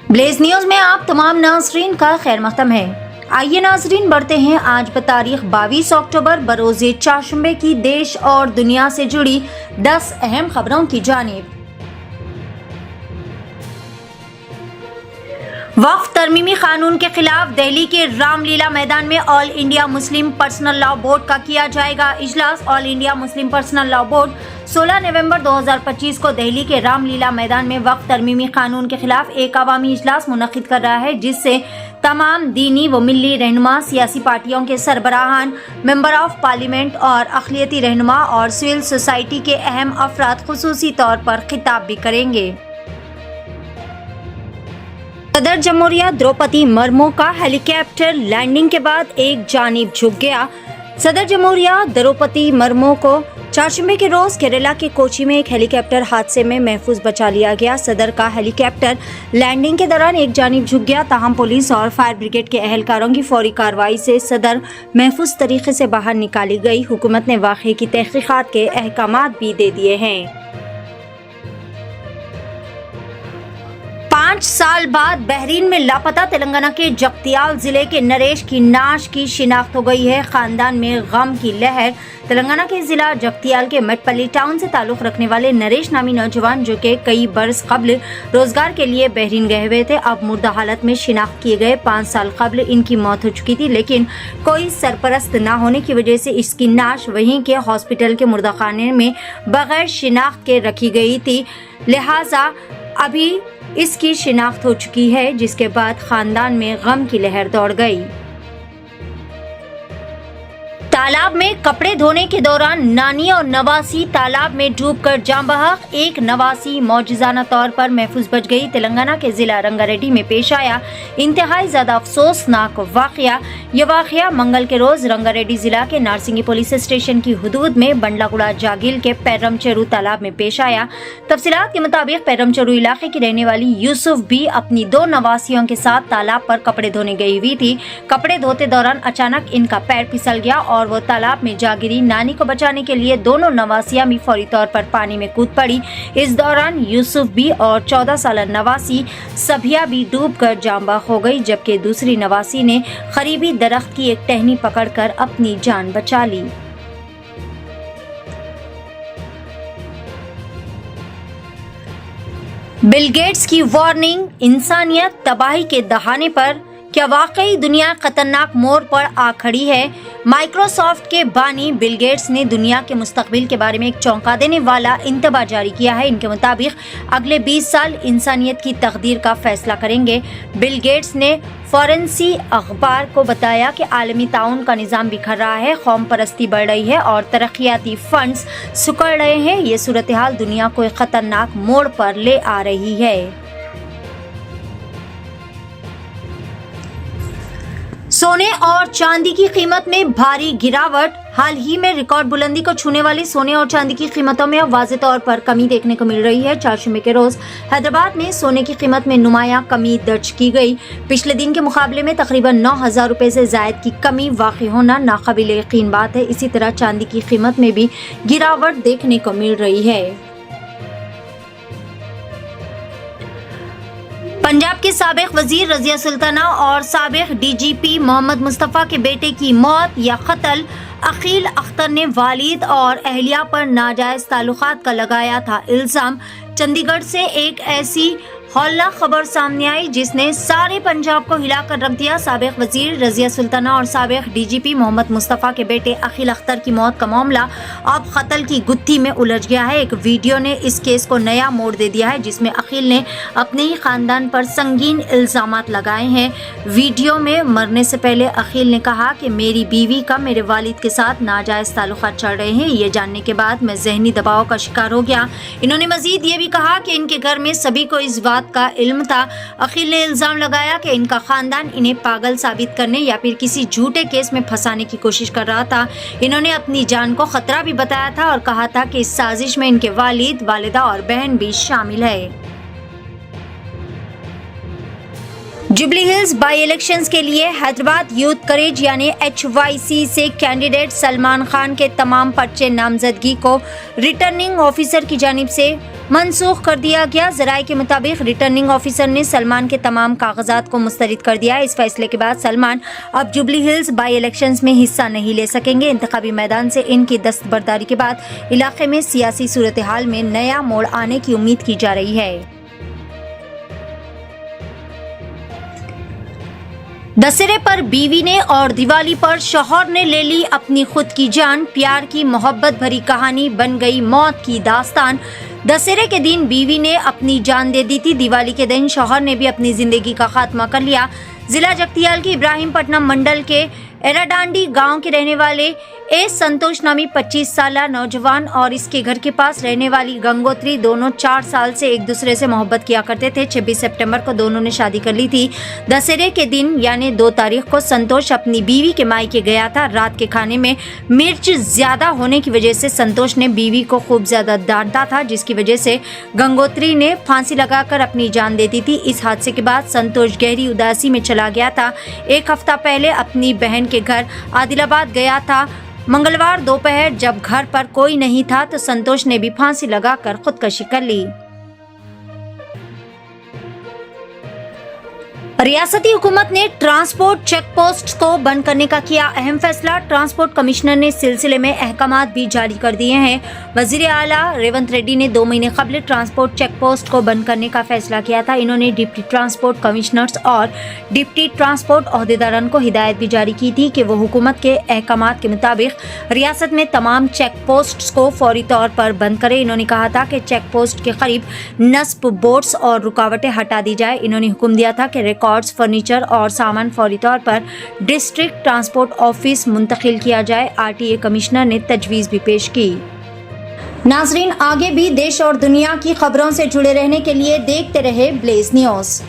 Blaze news میں آپ تمام ناظرین کا خیر مقدم ہے۔ آئیے ناظرین بڑھتے ہیں آج بتاریخ 22 اکتوبر بروز چہارشنبے کی دیش اور دنیا سے جڑی 10 اہم خبروں کی جانب۔ وقف ترمیمی قانون کے خلاف دہلی کے رام لیلا میدان میں all India Muslim personal law board کا کیا جائے گا اجلاس۔ All India Muslim personal law board 16 نومبر 2025 کو دہلی کے رام لیلا میدان میں وقف ترمیمی قانون کے خلاف ایک عوامی اجلاس منعقد کر رہا ہے، جس سے تمام دینی و ملی رہنما، سیاسی پارٹیوں کے سربراہان، ممبر آف پارلیمنٹ اور اقلیتی رہنما اور سول سوسائٹی کے اہم افراد خصوصی طور پر خطاب بھی کریں گے۔ صدر جمہوریہ دروپدی مرمو کا ہیلی کاپٹر لینڈنگ کے بعد ایک جانب جھک گیا۔ صدر جمہوریہ دروپدی مرمو کو چہارشنبے کے روز کیرالہ کے کوچی میں ایک ہیلی کاپٹر حادثے میں محفوظ بچا لیا گیا۔ صدر کا ہیلی کاپٹر لینڈنگ کے دوران ایک جانب جھک گیا، تاہم پولیس اور فائر بریگیڈ کے اہلکاروں کی فوری کارروائی سے صدر محفوظ طریقے سے باہر نکالی گئی۔ حکومت نے واقعے کی تحقیقات کے احکامات بھی دے دیے ہیں۔ 5 سال بعد بحرین میں لاپتہ تلنگانہ کے جگتیال ضلع کے نریش کی نعش کی شناخت ہو گئی ہے۔ خاندان میں غم کی لہر۔ تلنگانہ کے ضلع جگتیال کے مٹپلی ٹاؤن سے تعلق رکھنے والے نریش نامی نوجوان، جو کہ کئی برس قبل روزگار کے لیے بحرین گئے ہوئے تھے، اب مردہ حالت میں شناخت کیے گئے۔ 5 سال قبل ان کی موت ہو چکی تھی، لیکن کوئی سرپرست نہ ہونے کی وجہ سے اس کی نعش وہیں کے ہاسپٹل کے مردہ خانے میں بغیر شناخت کے رکھی گئی تھی، لہٰذا ابھی اس کی شناخت ہو چکی ہے، جس کے بعد خاندان میں غم کی لہر دوڑ گئی۔ تالاب میں کپڑے دھونے کے دوران نانی اور نواسی تالاب میں ڈوب کر جاں بحق، ایک نواسی معجزانہ طور پر محفوظ بچ گئی۔ تلنگانہ کے ضلع رنگا ریڈی میں پیش آیا انتہائی زیادہ افسوسناک واقعہ۔ یہ واقعہ منگل کے روز رنگا ریڈی ضلع کے نارسنگی پولیس اسٹیشن کی حدود میں بنڈلاگوڑا جاگیل کے پیرم چیرو تالاب میں پیش آیا۔ تفصیلات کے مطابق پیرم چیرو علاقے کی رہنے والی یوسف بھی اپنی 2 نواسیوں کے ساتھ تالاب پر کپڑے دھونے گئی ہوئی تھی۔ کپڑے دھوتے دوران اچانک ان کا پیر پھسل گیا اور وہ تالاب میں جا گری۔ نانی کو بچانے کے لیے دونوں نواسیاں بھی فوری طور پر پانی میں کود پڑی۔ اس دوران یوسف بھی اور 14 سالہ نواسی سبھیا بھی ڈوب کر جاں بحق ہو گئی، جبکہ دوسری نواسی نے قریبی درخت کی ایک ٹہنی پکڑ کر اپنی جان بچا لی۔ بل گیٹس کی وارننگ، انسانیت تباہی کے دہانے پر، کیا واقعی دنیا خطرناک موڑ پر آ کھڑی ہے؟ مائیکروسافٹ کے بانی بل گیٹس نے دنیا کے مستقبل کے بارے میں ایک چونکا دینے والا انتباہ جاری کیا ہے۔ ان کے مطابق اگلے 20 سال انسانیت کی تقدیر کا فیصلہ کریں گے۔ بل گیٹس نے فورنسی اخبار کو بتایا کہ عالمی تعاون کا نظام بکھر رہا ہے، قوم پرستی بڑھ رہی ہے اور ترقیاتی فنڈز سکڑ رہے ہیں۔ یہ صورتحال دنیا کو ایک خطرناک موڑ پر لے آ رہی ہے۔ سونے اور چاندی کی قیمت میں بھاری گراوٹ۔ حال ہی میں ریکارڈ بلندی کو چھونے والی سونے اور چاندی کی قیمتوں میں اب واضح طور پر کمی دیکھنے کو مل رہی ہے۔ چہارشنبے کے روز حیدرآباد میں سونے کی قیمت میں نمایاں کمی درج کی گئی۔ پچھلے دن کے مقابلے میں تقریباً 9,000 روپے سے زائد کی کمی واقع ہونا ناقابل یقین بات ہے۔ اسی طرح چاندی کی قیمت میں بھی گراوٹ دیکھنے کو مل رہی ہے۔ پنجاب کے سابق وزیر رضیہ سلطانہ اور سابق ڈی جی پی محمد مصطفیٰ کے بیٹے کی موت یا قتل۔ عقیل اختر نے والد اور اہلیہ پر ناجائز تعلقات کا لگایا تھا الزام۔ چندی گڑھ سے ایک ایسی ہولناک خبر سامنے آئی جس نے سارے پنجاب کو ہلا کر رکھ دیا۔ سابق وزیر رضیہ سلطانہ اور سابق ڈی جی پی محمد مصطفیٰ کے بیٹے عقیل اختر کی موت کا معاملہ اب قتل کی گتھی میں الجھ گیا ہے۔ ایک ویڈیو نے اس کیس کو نیا موڑ دے دیا ہے، جس میں عقیل نے اپنے ہی خاندان پر سنگین الزامات لگائے ہیں۔ ویڈیو میں مرنے سے پہلے عقیل نے کہا کہ میری بیوی کا میرے والد کے ساتھ ناجائز تعلقات چل رہے ہیں، یہ جاننے کے بعد میں ذہنی دباؤ کا شکار ہو گیا۔ انہوں نے مزید یہ بھی کہا کہ ان کے گھر میں سبھی کو اس بات کا علم تھا۔ عقیل نے الزام لگایا کہ ان کا خاندان انہیں پاگل ثابت کرنے یا پھر کسی جھوٹے کیس میں پھنسانے کی کوشش کر رہا تھا۔ انہوں نے اپنی جان کو خطرہ بھی بتایا تھا اور کہا تھا کہ اس سازش میں ان کے والد، والدہ اور بہن بھی شامل ہے۔ جوبلی ہلز بائی الیکشنز کے لیے حیدرآباد یوتھ کریج یعنی HYC سے کینڈیڈیٹ سلمان خان کے تمام پرچے نامزدگی کو ریٹرننگ آفیسر کی جانب سے منسوخ کر دیا گیا۔ ذرائع کے مطابق ریٹرننگ آفیسر نے سلمان کے تمام کاغذات کو مسترد کر دیا۔ اس فیصلے کے بعد سلمان اب جوبلی ہلز بائی الیکشنز میں حصہ نہیں لے سکیں گے۔ انتخابی میدان سے ان کی دستبرداری کے بعد علاقے میں سیاسی صورتحال میں نیا موڑ آنے کی امید کی جا رہی ہے۔ دسہرے پر بیوی نے اور دیوالی پر شوہر نے لے لی اپنی خود کی جان۔ پیار کی محبت بھری کہانی بن گئی موت کی داستان۔ دسہرے کے دن بیوی نے اپنی جان دے دی تھی، دیوالی کے دن شوہر نے بھی اپنی زندگی کا خاتمہ کر لیا۔ ضلع جگتیال کے ابراہیم پٹنم منڈل کے ایراڈانڈی گاؤں کے رہنے والے سنتوش نامی 25 سالہ نوجوان اور اس کے گھر کے پاس رہنے والی گنگوتری دونوں 4 سال سے ایک دوسرے سے محبت کیا کرتے تھے۔ 26 سپٹمبر کو دونوں نے شادی کر لی تھی۔ دسہرے کے دن یعنی 2 تاریخ کو سنتوش اپنی بیوی کے مائکے گیا تھا۔ رات کے کھانے میں مرچ زیادہ ہونے کی وجہ سے سنتوش نے بیوی کو خوب زیادہ ڈانٹا تھا، جس کی وجہ سے گنگوتری نے پھانسی لگا کر اپنی جان دے دی تھی۔ اس حادثے کے بعد سنتوش گہری اداسی میں چلا گیا تھا۔ 1 ہفتہ پہلے اپنی بہن کے گھر عادل آباد گیا تھا۔ منگلوار دوپہر جب گھر پر کوئی نہیں تھا تو سنتوش نے بھی پھانسی لگا کر خودکشی کر لی۔ ریاستی حکومت نے ٹرانسپورٹ چیک پوسٹ کو بند کرنے کا کیا اہم فیصلہ۔ ٹرانسپورٹ کمشنر نے اس سلسلے میں احکامات بھی جاری کر دیے ہیں۔ وزیر اعلیٰ ریونت ریڈی نے 2 مہینے قبل ٹرانسپورٹ چیک پوسٹ کو بند کرنے کا فیصلہ کیا تھا۔ انہوں نے ڈپٹی ٹرانسپورٹ کمشنرز اور ڈپٹی ٹرانسپورٹ عہدیداران کو ہدایت بھی جاری کی تھی کہ وہ حکومت کے احکامات کے مطابق ریاست میں تمام چیک پوسٹس کو فوری طور پر بند کرے۔ انہوں نے کہا تھا کہ چیک پوسٹ کے قریب نصب بورڈز اور رکاوٹیں ہٹا دی جائے۔ انہوں نے حکم دیا تھا کہ ریکارڈز، فرنیچر اور سامان فوری طور پر ڈسٹرکٹ ٹرانسپورٹ آفس منتقل کیا جائے۔ RTA کمشنر نے تجویز بھی پیش کی۔ ناظرین، آگے بھی دیش اور دنیا کی خبروں سے جڑے رہنے کے لیے دیکھتے رہے بلیز نیوز۔